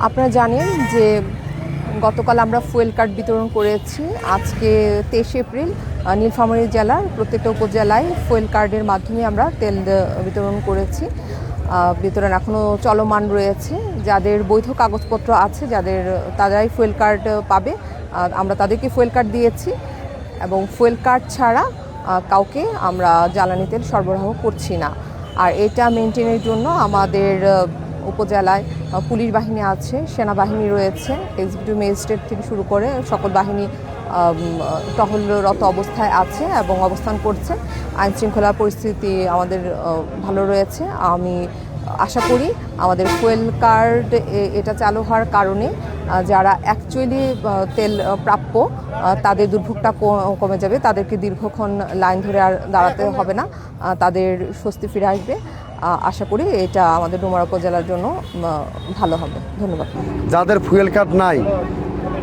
আপনারা জানেন যে গতকাল আমরা ফুয়েল কার্ড বিতরণ করেছি। আজকে 23 এপ্রিল নীলফামারী জেলার প্রত্যেকটা উপজেলায় ফুয়েল কার্ডের মাধ্যমে আমরা তেল বিতরণ করেছি। বিতরণ এখনও চলমান রয়েছে। যাদের বৈধ কাগজপত্র আছে তারাই ফুয়েল কার্ড পাবে। আমরা তাদেরকে ফুয়েল কার্ড দিয়েছি এবং ফুয়েল কার্ড ছাড়া কাউকে আমরা জ্বালানি তেল সরবরাহ করছি না। আর এটা মেনটেনের জন্য আমাদের উপজেলায় পুলিশ বাহিনী আছে, সেনাবাহিনী রয়েছে, এক্সিকিউটিভ ম্যাজিস্ট্রেট থেকে শুরু করে সকল বাহিনী টহলরত অবস্থায় আছে এবং অবস্থান করছে। আইন শৃঙ্খলা পরিস্থিতি আমাদের ভালো রয়েছে। আমি আশা করি আমাদের ফুয়েল কার্ড এটা চালু হওয়ার কারণে যারা অ্যাকচুয়ালি তেল প্রাপ্য তাদের দুর্ভোগটা কমে যাবে। তাদেরকে দীর্ঘক্ষণ লাইন ধরে আর দাঁড়াতে হবে না, তাদের স্বস্তি ফিরে আসবে। আশা করি এটা আমাদের ডোমার উপজেলার জন্য ভালো হবে। ধন্যবাদ। যাদের ফুয়েল কার্ড নাই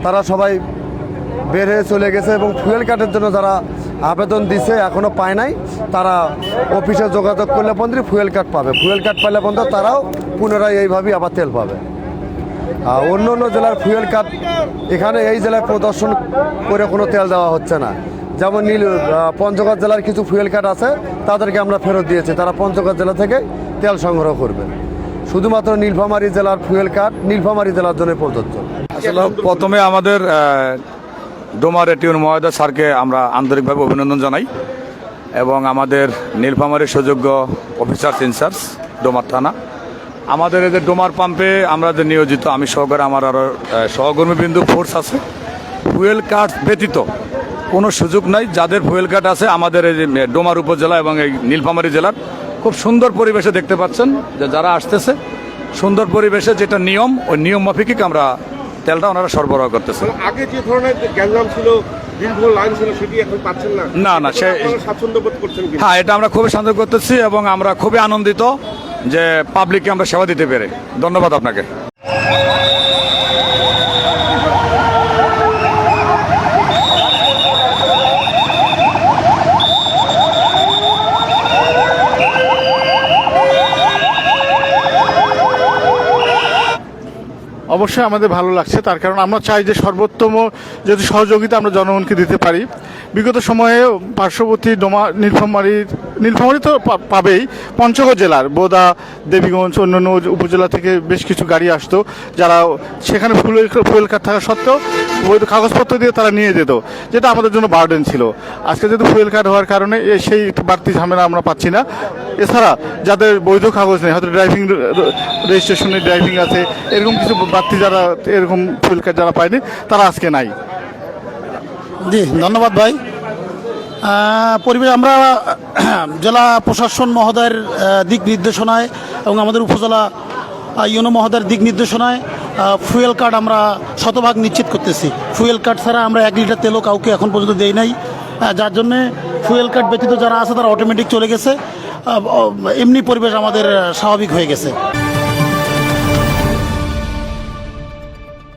তারা সবাই বের হয়ে চলে গেছে এবং ফুয়েল কার্ডের জন্য যারা আবেদন দিছে এখনও পায় নাই, তারা অফিসে যোগাযোগ করলে পর্যন্ত ফুয়েল কার্ড পাবে। ফুয়েল কার্ড পাইলে পর্যন্ত তারাও পুনরায় এইভাবেই আবার তেল পাবে। অন্য অন্য জেলার ফুয়েল কার্ড এখানে এই জেলায় প্রদর্শন করে কোনো তেল দেওয়া হচ্ছে না। যেমন পঞ্চগড় জেলার কিছু ফুয়েল কার্ড আছে, তাদেরকে আমরা ফেরত দিয়েছি, তারা পঞ্চগড় জেলা থেকে তেল সংগ্রহ করবে। শুধুমাত্র নীলফামারী জেলার ফুয়েল কার্ড নীলফামারী জেলার জন্য প্রযোজ্য। আসলে প্রথমে আমাদের ডোমার এটিউন মহোদয় স্যারকে আমরা আন্তরিকভাবে অভিনন্দন জানাই এবং আমাদের নীলফামারীর সুযোগ্য অফিসার ইনচার্জ ডোমার থানা, আমাদের এই যে ডোমার পাম্পে আমরা যে নিয়োজিত, আমি সহকারে আমার আরও সহকর্মীবৃন্দ ফোর্স আছে। ফুয়েল কার্ড ব্যতীত কোনো সুযোগ নাই। যাদের ফুয়েল কার্ড আছে আমাদের এই যে ডোমার উপজেলা এবং এই নীলফামারী জেলার খুব সুন্দর পরিবেশে দেখতে পাচ্ছেন যে যারা আসতেছে সুন্দর পরিবেশে, যেটা নিয়ম ওই নিয়ম মাফিকই আমরা তেলটা ওনারা সরবরাহ করতেছে। আগে যে ধরনের গ্যাঞ্জাম ছিল, দীর্ঘ লাইন ছিল, সেটি এখন পাচ্ছেন না? না, সে স্বাচ্ছন্দ্য বোধ করছেন? হ্যাঁ, এটা আমরা খুবই স্বাচ্ছন্দ্য করতেছি এবং আমরা খুবই আনন্দিত যে পাবলিককে আমরা সেবা দিতে পেরে। ধন্যবাদ আপনাকে। অবশ্যই আমাদের ভালো লাগছে, তার কারণ আমরা চাই যে সর্বোত্তম যদি সহযোগিতা আমরা জনগণকে দিতে পারি। বিগত সময়ে পার্শ্ববর্তী নীলফামারী তো পাবেই, পঞ্চগড় জেলার বোদা, দেবীগঞ্জ, অন্যান্য উপজেলা থেকে বেশ কিছু গাড়ি আসতো, যারা সেখানে ফুয়েল কার্ড থাকা সত্ত্বেও বৈধ কাগজপত্র দিয়ে তারা নিয়ে যেত, যেটা আমাদের জন্য বার্ডেন ছিল। আজকে যেহেতু ফুয়েল কার্ড হওয়ার কারণে সেই বাড়তি ঝামেলা আমরা পাচ্ছি না। এছাড়া যাদের বৈধ কাগজ নেই, হয়তো ড্রাইভিং রেজিস্ট্রেশনে ড্রাইভিং আছে, এরকম কিছু বাড়তি যারা এরকম ফুয়েল কার্ড যারা পায়নি তারা আজকে নাই। জি ধন্যবাদ ভাই। পরিবেশ আমরা জেলা প্রশাসন মহোদয়ের দিক নির্দেশনায় এবং আমাদের উপজেলা ইউনো মহোদয়ের দিক নির্দেশনায় ফুয়েল কার্ড আমরা শতভাগ নিশ্চিত করতেছি। ফুয়েল কার্ড ছাড়া আমরা 1 লিটার তেলও কাউকে এখন পর্যন্ত দেই নাই, যার জন্যে ফুয়েল কার্ড ব্যতীত যারা আছে তারা অটোমেটিক চলে গেছে। এমনি পরিবেশ আমাদের স্বাভাবিক হয়ে গেছে।